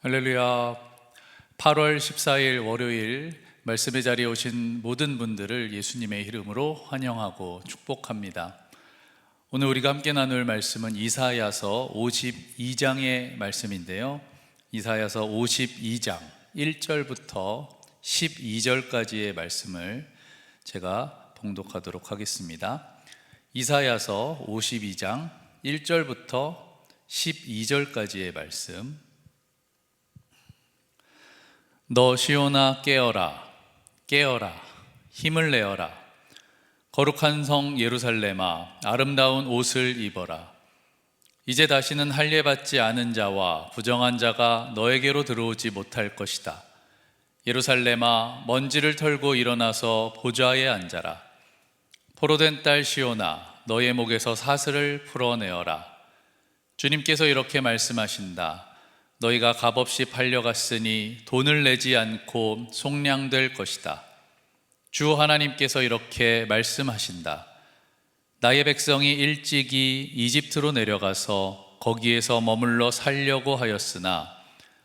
할렐루야. 8월 14일 월요일 말씀의 자리에 오신 모든 분들을 예수님의 이름으로 환영하고 축복합니다. 오늘 우리가 함께 나눌 말씀은 이사야서 52장의 말씀인데요. 이사야서 52장 1절부터 12절까지의 말씀을 제가 봉독하도록 하겠습니다. 이사야서 52장 1절부터 12절까지의 말씀. 너 시온아 깨어라, 깨어라, 힘을 내어라. 거룩한 성 예루살렘아, 아름다운 옷을 입어라. 이제 다시는 할례받지 않은 자와 부정한 자가 너에게로 들어오지 못할 것이다. 예루살렘아, 먼지를 털고 일어나서 보좌에 앉아라. 포로된 딸 시온아, 너의 목에서 사슬을 풀어내어라. 주님께서 이렇게 말씀하신다. 너희가 값없이 팔려갔으니 돈을 내지 않고 속량될 것이다. 주 하나님께서 이렇게 말씀하신다. 나의 백성이 일찍이 이집트로 내려가서 거기에서 머물러 살려고 하였으나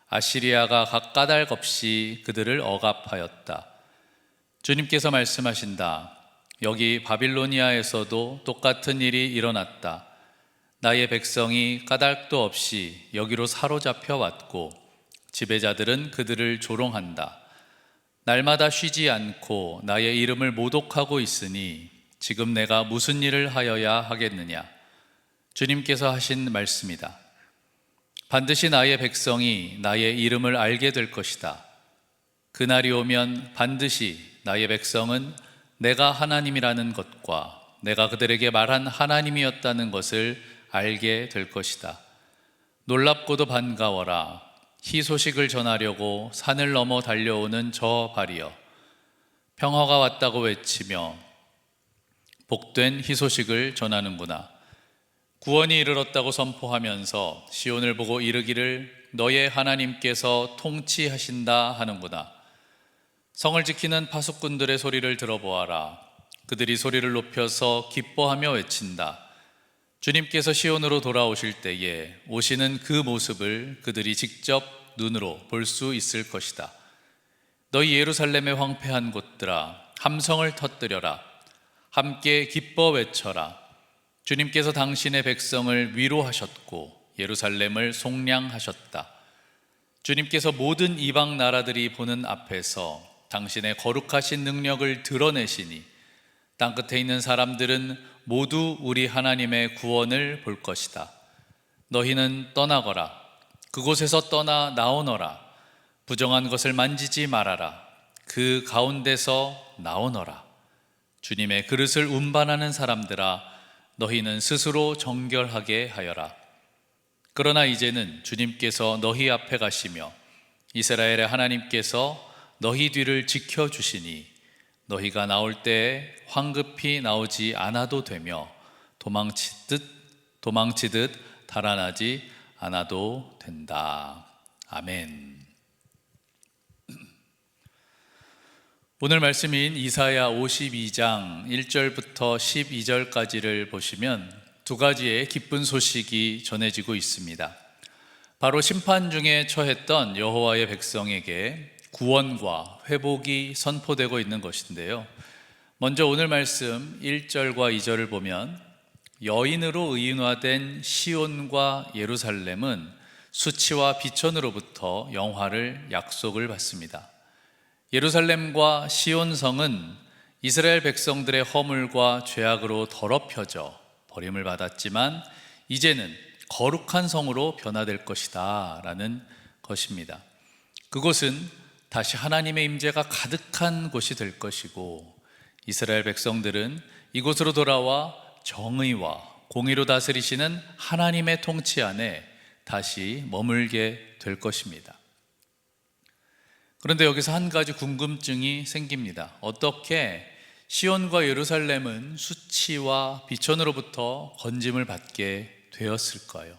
아시리아가 까닭 없이 그들을 억압하였다. 주님께서 말씀하신다. 여기 바빌로니아에서도 똑같은 일이 일어났다. 나의 백성이 까닭도 없이 여기로 사로잡혀 왔고 지배자들은 그들을 조롱한다. 날마다 쉬지 않고 나의 이름을 모독하고 있으니 지금 내가 무슨 일을 하여야 하겠느냐. 주님께서 하신 말씀이다. 반드시 나의 백성이 나의 이름을 알게 될 것이다. 그날이 오면 반드시 나의 백성은 내가 하나님이라는 것과 내가 그들에게 말한 하나님이었다는 것을 알게 될 것이다. 놀랍고도 반가워라. 희소식을 전하려고 산을 넘어 달려오는 저 발이여. 평화가 왔다고 외치며 복된 희소식을 전하는구나. 구원이 이르렀다고 선포하면서 시온을 보고 이르기를 너의 하나님께서 통치하신다 하는구나. 성을 지키는 파수꾼들의 소리를 들어보아라. 그들이 소리를 높여서 기뻐하며 외친다. 주님께서 시온으로 돌아오실 때에 오시는 그 모습을 그들이 직접 눈으로 볼 수 있을 것이다. 너희 예루살렘의 황폐한 곳들아, 함성을 터뜨려라. 함께 기뻐 외쳐라. 주님께서 당신의 백성을 위로하셨고 예루살렘을 속량하셨다. 주님께서 모든 이방 나라들이 보는 앞에서 당신의 거룩하신 능력을 드러내시니 땅끝에 있는 사람들은 모두 우리 하나님의 구원을 볼 것이다. 너희는 떠나거라. 그곳에서 떠나 나오너라. 부정한 것을 만지지 말아라. 그 가운데서 나오너라. 주님의 그릇을 운반하는 사람들아, 너희는 스스로 정결하게 하여라. 그러나 이제는 주님께서 너희 앞에 가시며 이스라엘의 하나님께서 너희 뒤를 지켜주시니 너희가 나올 때에 황급히 나오지 않아도 되며 도망치듯 달아나지 않아도 된다. 아멘. 오늘 말씀인 이사야 52장 1절부터 12절까지를 보시면 두 가지의 기쁜 소식이 전해지고 있습니다. 바로 심판 중에 처했던 여호와의 백성에게 구원과 회복이 선포되고 있는 것인데요. 먼저 오늘 말씀 1절과 2절을 보면 여인으로 의인화된 시온과 예루살렘은 수치와 비천으로부터 영화를 약속을 받습니다. 예루살렘과 시온성은 이스라엘 백성들의 허물과 죄악으로 더럽혀져 버림을 받았지만 이제는 거룩한 성으로 변화될 것이다 라는 것입니다. 그곳은 다시 하나님의 임재가 가득한 곳이 될 것이고 이스라엘 백성들은 이곳으로 돌아와 정의와 공의로 다스리시는 하나님의 통치 안에 다시 머물게 될 것입니다. 그런데 여기서 한 가지 궁금증이 생깁니다. 어떻게 시온과 예루살렘은 수치와 비천으로부터 건짐을 받게 되었을까요?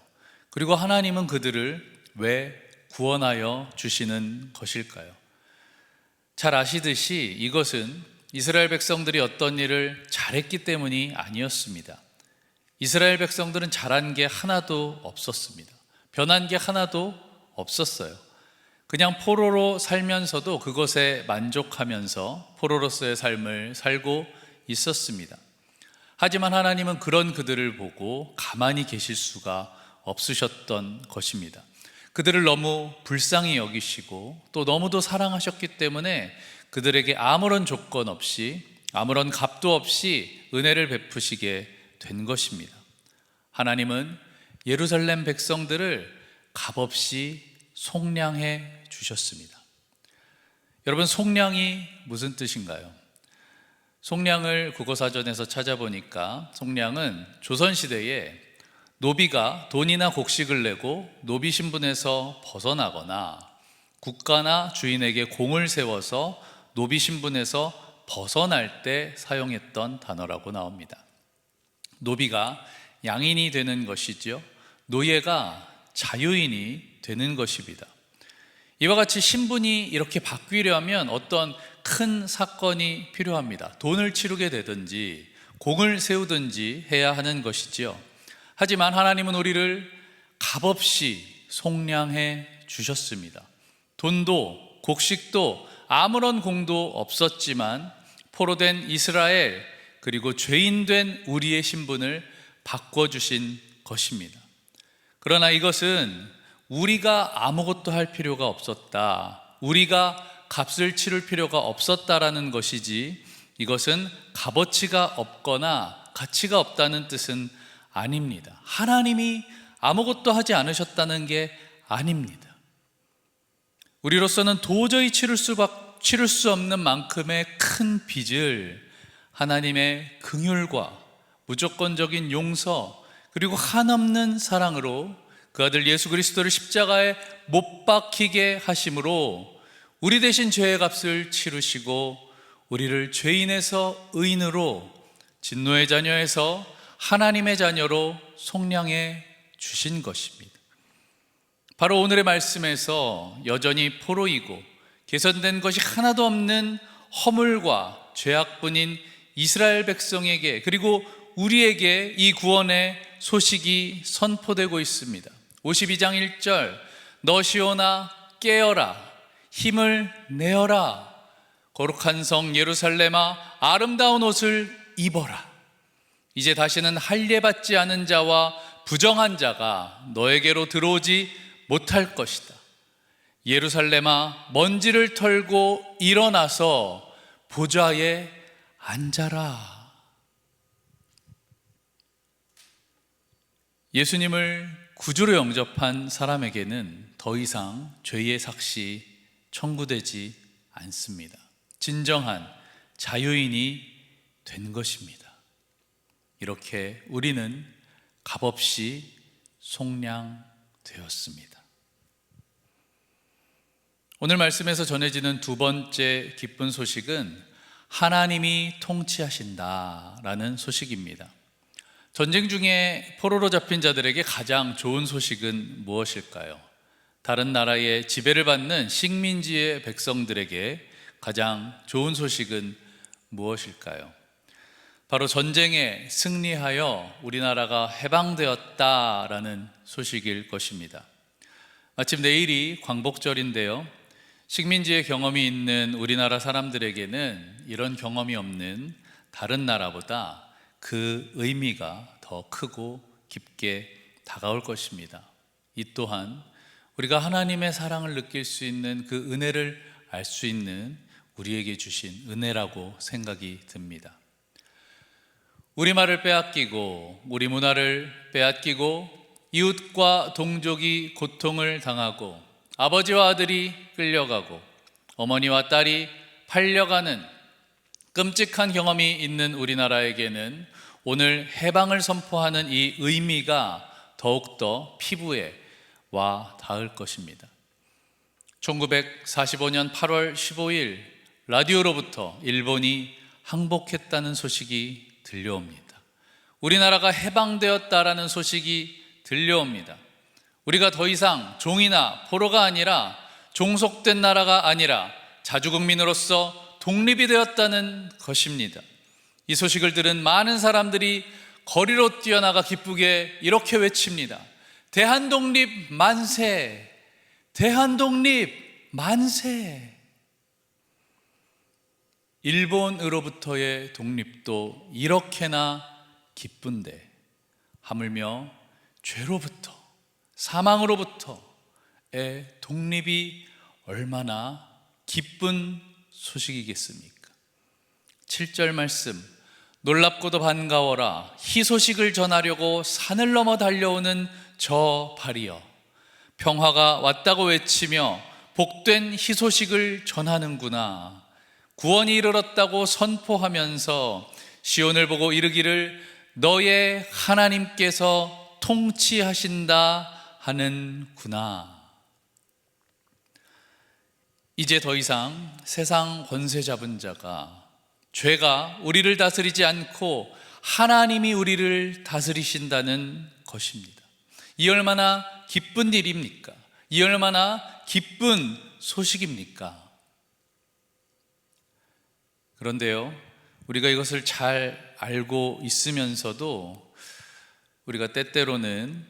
그리고 하나님은 그들을 왜 구원하여 주시는 것일까요? 잘 아시듯이 이것은 이스라엘 백성들이 어떤 일을 잘했기 때문이 아니었습니다. 이스라엘 백성들은 잘한 게 하나도 없었습니다. 변한 게 하나도 없었어요. 그냥 포로로 살면서도 그것에 만족하면서 포로로서의 삶을 살고 있었습니다. 하지만 하나님은 그런 그들을 보고 가만히 계실 수가 없으셨던 것입니다. 그들을 너무 불쌍히 여기시고 또 너무도 사랑하셨기 때문에 그들에게 아무런 조건 없이, 아무런 값도 없이 은혜를 베푸시게 된 것입니다. 하나님은 예루살렘 백성들을 값없이 속량해 주셨습니다. 여러분, 속량이 무슨 뜻인가요? 속량을 국어사전에서 찾아보니까 속량은 조선시대에 노비가 돈이나 곡식을 내고 노비 신분에서 벗어나거나 국가나 주인에게 공을 세워서 노비 신분에서 벗어날 때 사용했던 단어라고 나옵니다. 노비가 양인이 되는 것이죠. 노예가 자유인이 되는 것입니다. 이와 같이 신분이 이렇게 바뀌려면 어떤 큰 사건이 필요합니다. 돈을 치르게 되든지 공을 세우든지 해야 하는 것이지요. 하지만 하나님은 우리를 값없이 속량해 주셨습니다. 돈도 곡식도 아무런 공도 없었지만 포로된 이스라엘 그리고 죄인된 우리의 신분을 바꿔주신 것입니다. 그러나 이것은 우리가 아무것도 할 필요가 없었다, 우리가 값을 치를 필요가 없었다라는 것이지, 이것은 값어치가 없거나 가치가 없다는 뜻은 아닙니다. 하나님이 아무것도 하지 않으셨다는 게 아닙니다. 우리로서는 도저히 치를 수 없는 만큼의 큰 빚을 하나님의 긍휼과 무조건적인 용서 그리고 한없는 사랑으로 그 아들 예수 그리스도를 십자가에 못 박히게 하심으로 우리 대신 죄의 값을 치르시고 우리를 죄인에서 의인으로, 진노의 자녀에서 하나님의 자녀로 속량해 주신 것입니다. 바로 오늘의 말씀에서 여전히 포로이고 개선된 것이 하나도 없는 허물과 죄악뿐인 이스라엘 백성에게, 그리고 우리에게 이 구원의 소식이 선포되고 있습니다. 52장 1절, 너 시온아 깨어라, 힘을 내어라, 거룩한 성 예루살렘아 아름다운 옷을 입어라. 이제 다시는 할례받지 않은 자와 부정한 자가 너에게로 들어오지 못할 것이다. 예루살렘아 먼지를 털고 일어나서 보좌에 앉아라. 예수님을 구주로 영접한 사람에게는 더 이상 죄의 삭시 청구되지 않습니다. 진정한 자유인이 된 것입니다. 이렇게 우리는 값없이 속량되었습니다. 오늘 말씀에서 전해지는 두 번째 기쁜 소식은 하나님이 통치하신다라는 소식입니다. 전쟁 중에 포로로 잡힌 자들에게 가장 좋은 소식은 무엇일까요? 다른 나라의 지배를 받는 식민지의 백성들에게 가장 좋은 소식은 무엇일까요? 바로 전쟁에 승리하여 우리나라가 해방되었다라는 소식일 것입니다. 마침 내일이 광복절인데요, 식민지의 경험이 있는 우리나라 사람들에게는 이런 경험이 없는 다른 나라보다 그 의미가 더 크고 깊게 다가올 것입니다. 이 또한 우리가 하나님의 사랑을 느낄 수 있는, 그 은혜를 알 수 있는 우리에게 주신 은혜라고 생각이 듭니다. 우리말을 빼앗기고 우리 문화를 빼앗기고 이웃과 동족이 고통을 당하고 아버지와 아들이 끌려가고 어머니와 딸이 팔려가는 끔찍한 경험이 있는 우리나라에게는 오늘 해방을 선포하는 이 의미가 더욱더 피부에 와 닿을 것입니다. 1945년 8월 15일 라디오로부터 일본이 항복했다는 소식이 들려옵니다. 우리나라가 해방되었다라는 소식이 들려옵니다. 우리가 더 이상 종이나 포로가 아니라, 종속된 나라가 아니라 자주국민으로서 독립이 되었다는 것입니다. 이 소식을 들은 많은 사람들이 거리로 뛰어나가 기쁘게 이렇게 외칩니다. 대한독립 만세! 대한독립 만세! 일본으로부터의 독립도 이렇게나 기쁜데 하물며 죄로부터, 사망으로부터의 독립이 얼마나 기쁜 소식이겠습니까? 7절 말씀, 놀랍고도 반가워라. 희소식을 전하려고 산을 넘어 달려오는 저 발이여, 평화가 왔다고 외치며 복된 희소식을 전하는구나. 구원이 이르렀다고 선포하면서 시온을 보고 이르기를 너의 하나님께서 통치하신다 하는구나. 이제 더 이상 세상 권세 잡은 자가, 죄가 우리를 다스리지 않고 하나님이 우리를 다스리신다는 것입니다. 이 얼마나 기쁜 일입니까? 이 얼마나 기쁜 소식입니까? 그런데요, 우리가 이것을 잘 알고 있으면서도 우리가 때때로는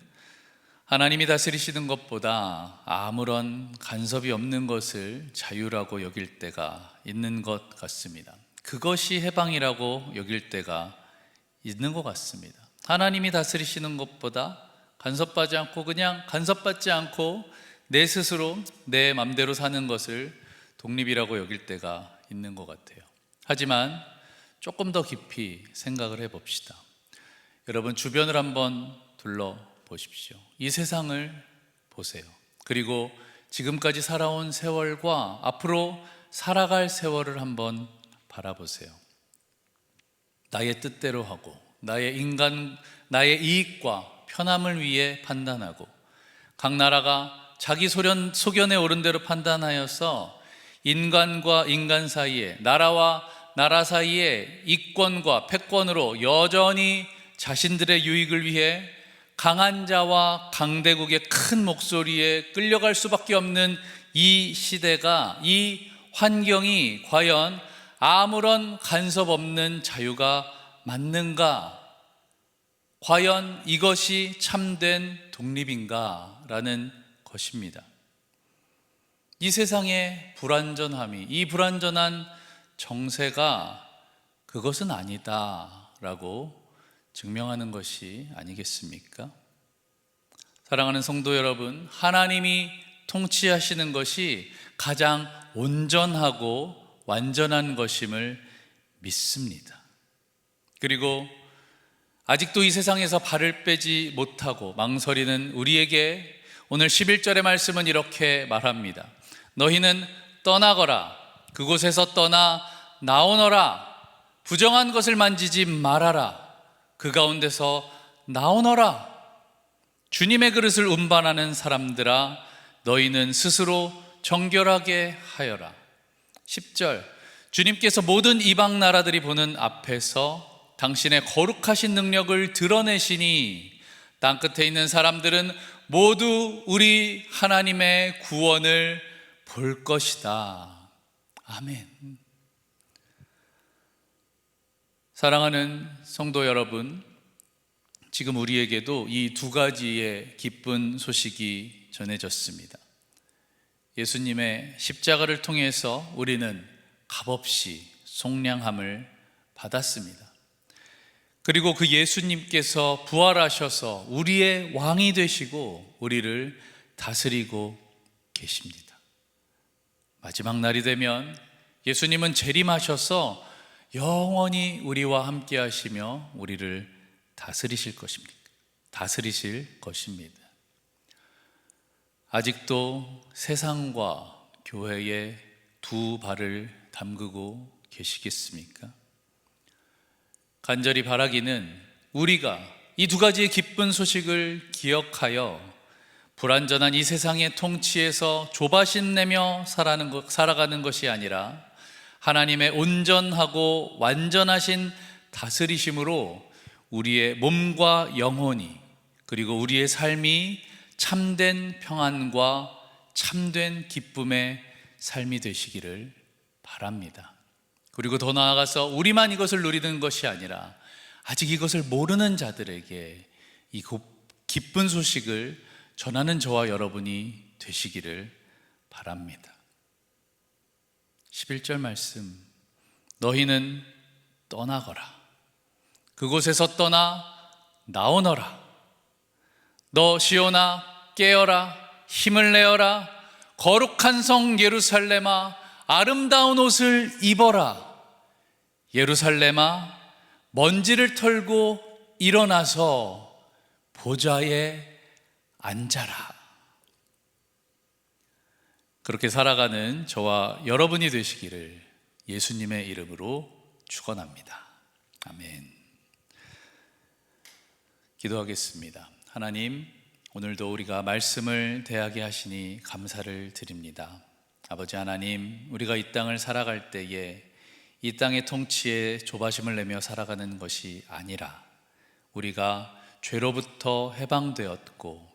하나님이 다스리시는 것보다 아무런 간섭이 없는 것을 자유라고 여길 때가 있는 것 같습니다. 그것이 해방이라고 여길 때가 있는 것 같습니다. 하나님이 다스리시는 것보다 간섭받지 않고 내 스스로 내 맘대로 사는 것을 독립이라고 여길 때가 있는 것 같아요. 하지만 조금 더 깊이 생각을 해봅시다. 여러분 주변을 한번 둘러보십시오. 이 세상을 보세요. 그리고 지금까지 살아온 세월과 앞으로 살아갈 세월을 한번 바라보세요. 나의 뜻대로 하고 나의 이익과 편함을 위해 판단하고 각 나라가 자기 소견에 옳은 대로 판단하여서 인간과 인간 사이에, 나라와 나라 사이에 이권과 패권으로 여전히 자신들의 유익을 위해 강한 자와 강대국의 큰 목소리에 끌려갈 수밖에 없는 이 시대가, 이 환경이 과연 아무런 간섭 없는 자유가 맞는가? 과연 이것이 참된 독립인가? 라는 것입니다. 이 세상의 불완전함이, 이 불완전한 정세가 그것은 아니다 라고 증명하는 것이 아니겠습니까? 사랑하는 성도 여러분, 하나님이 통치하시는 것이 가장 온전하고 완전한 것임을 믿습니다. 그리고 아직도 이 세상에서 발을 빼지 못하고 망설이는 우리에게 오늘 11절의 말씀은 이렇게 말합니다. 너희는 떠나거라. 그곳에서 떠나 나오너라. 부정한 것을 만지지 말아라. 그 가운데서 나오너라. 주님의 그릇을 운반하는 사람들아, 너희는 스스로 정결하게 하여라. 10절, 주님께서 모든 이방 나라들이 보는 앞에서 당신의 거룩하신 능력을 드러내시니 땅끝에 있는 사람들은 모두 우리 하나님의 구원을 볼 것이다. 아멘. 사랑하는 성도 여러분, 지금 우리에게도 이 두 가지의 기쁜 소식이 전해졌습니다. 예수님의 십자가를 통해서 우리는 값없이 속량함을 받았습니다. 그리고 그 예수님께서 부활하셔서 우리의 왕이 되시고 우리를 다스리고 계십니다. 마지막 날이 되면 예수님은 재림하셔서 영원히 우리와 함께 하시며 우리를 다스리실 것입니다. 아직도 세상과 교회에 두 발을 담그고 계시겠습니까? 간절히 바라기는 우리가 이 두 가지의 기쁜 소식을 기억하여 불완전한 이 세상의 통치에서 조바심 내며 살아가는 것이 아니라 하나님의 온전하고 완전하신 다스리심으로 우리의 몸과 영혼이, 그리고 우리의 삶이 참된 평안과 참된 기쁨의 삶이 되시기를 바랍니다. 그리고 더 나아가서 우리만 이것을 누리는 것이 아니라 아직 이것을 모르는 자들에게 이 기쁜 소식을 전하는 저와 여러분이 되시기를 바랍니다. 11절 말씀, 너희는 떠나거라. 그곳에서 떠나 나오너라. 너 시온아 깨어라. 힘을 내어라. 거룩한 성 예루살렘아 아름다운 옷을 입어라. 예루살렘아 먼지를 털고 일어나서 보좌에 앉아라. 그렇게 살아가는 저와 여러분이 되시기를 예수님의 이름으로 축원합니다. 아멘. 기도하겠습니다. 하나님, 오늘도 우리가 말씀을 대하게 하시니 감사를 드립니다. 아버지 하나님, 우리가 이 땅을 살아갈 때에 이 땅의 통치에 조바심을 내며 살아가는 것이 아니라 우리가 죄로부터 해방되었고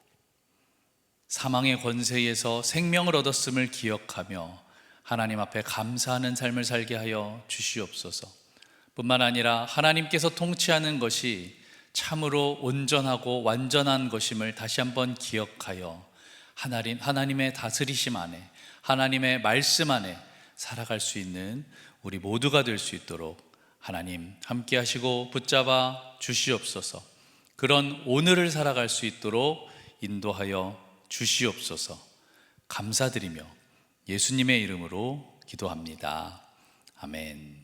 사망의 권세에서 생명을 얻었음을 기억하며 하나님 앞에 감사하는 삶을 살게 하여 주시옵소서. 뿐만 아니라 하나님께서 통치하는 것이 참으로 온전하고 완전한 것임을 다시 한번 기억하여 하나님의 다스리심 안에, 하나님의 말씀 안에 살아갈 수 있는 우리 모두가 될 수 있도록 하나님 함께 하시고 붙잡아 주시옵소서. 그런 오늘을 살아갈 수 있도록 인도하여 주시옵소서. 감사드리며 예수님의 이름으로 기도합니다. 아멘.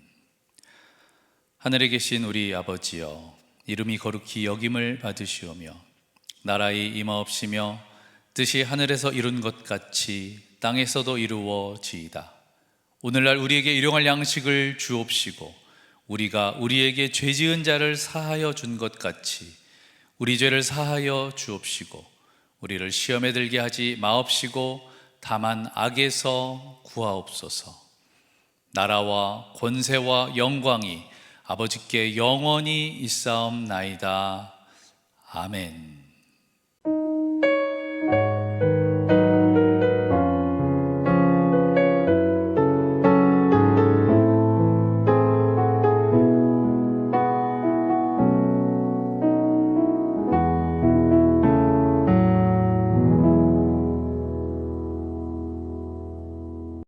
하늘에 계신 우리 아버지여, 이름이 거룩히 여김을 받으시오며 나라의 임하옵시며 뜻이 하늘에서 이룬 것 같이 땅에서도 이루어지이다. 오늘날 우리에게 일용할 양식을 주옵시고 우리가 우리에게 죄 지은 자를 사하여 준 것 같이 우리 죄를 사하여 주옵시고 우리를 시험에 들게 하지 마옵시고 다만 악에서 구하옵소서. 나라와 권세와 영광이 아버지께 영원히 있사옵나이다. 아멘.